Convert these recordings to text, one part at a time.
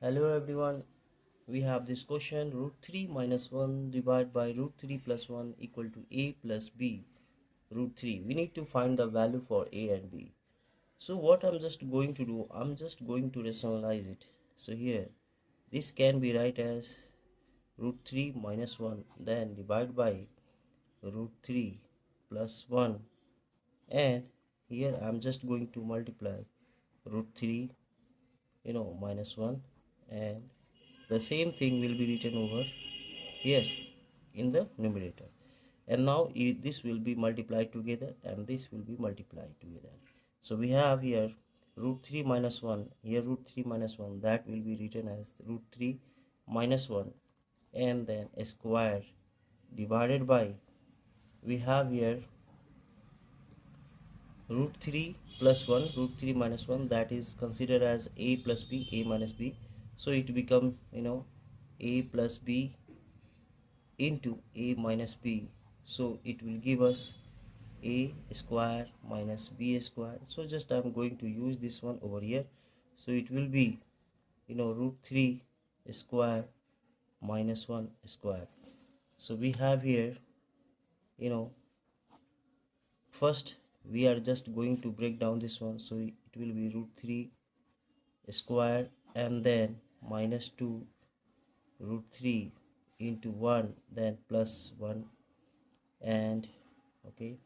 Hello everyone, we have this question root 3 minus 1 divided by root 3 plus 1 equal to a plus b root 3. We need to find the value for a and b. So what I'm just going to do, I'm just going to rationalize it. So here, this can be written as root 3 minus 1 then divide by root 3 plus 1, and here I'm just going to multiply root 3 minus 1, and the same thing will be written over here in the numerator, and now this will be multiplied together and this will be multiplied together. So we have here root 3 minus 1, here root 3 minus 1, that will be written as root 3 minus 1, and then a square divided by, we have here root 3 plus 1, root 3 minus 1, that is considered as a plus b, a minus b. So it become a plus b into a minus b. So it will give us a square minus b square. So just I'm going to use this one over here. So it will be root 3 square minus 1 square. So we have here first we are just going to break down this one. So it will be root 3 square and then minus 2 root 3 into 1, then plus 1, and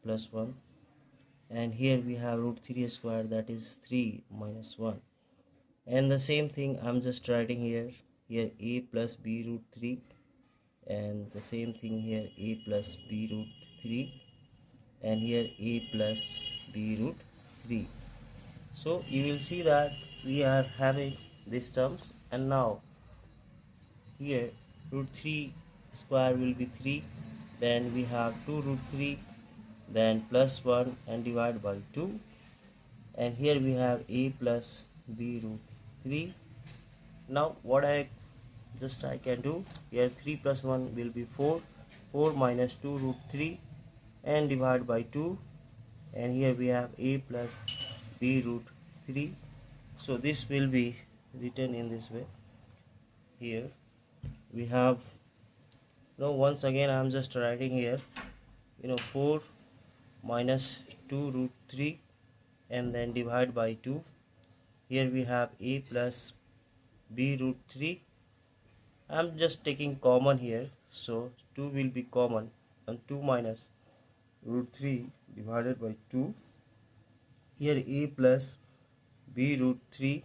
plus 1, and here we have root 3 square, that is 3 minus 1, and the same thing I'm just writing here a plus b root 3, and the same thing here a plus b root 3, and here a plus b root 3. So you will see that we are having these terms, and now here root 3 square will be 3, then we have 2 root 3, then plus 1 and divide by 2, and here we have a plus b root 3. Now what I can do here, 3 plus 1 will be 4, 4 minus 2 root 3 and divide by 2, and here we have a plus b root 3. So this will be written in this way. Here we have once again I'm just writing here 4 minus 2 root 3 and then divide by 2. Here we have a plus b root 3. I'm just taking common here, so 2 will be common, and 2 minus root 3 divided by 2. Here a plus b root 3.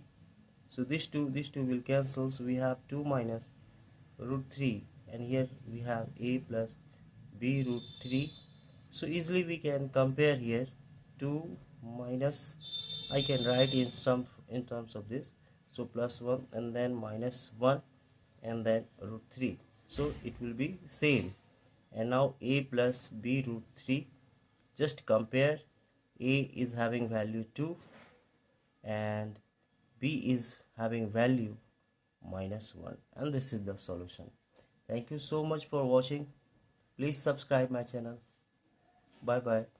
So these two will cancel, so we have 2 minus root 3, and here we have a plus b root 3. So easily we can compare here 2 minus, I can write in terms of this, so plus 1 and then minus 1 and then root 3, so it will be same. And now a plus b root 3, just compare, a is having value 2 and b is having value minus 1, and this is the solution. Thank you so much for watching. Please subscribe my channel. Bye bye.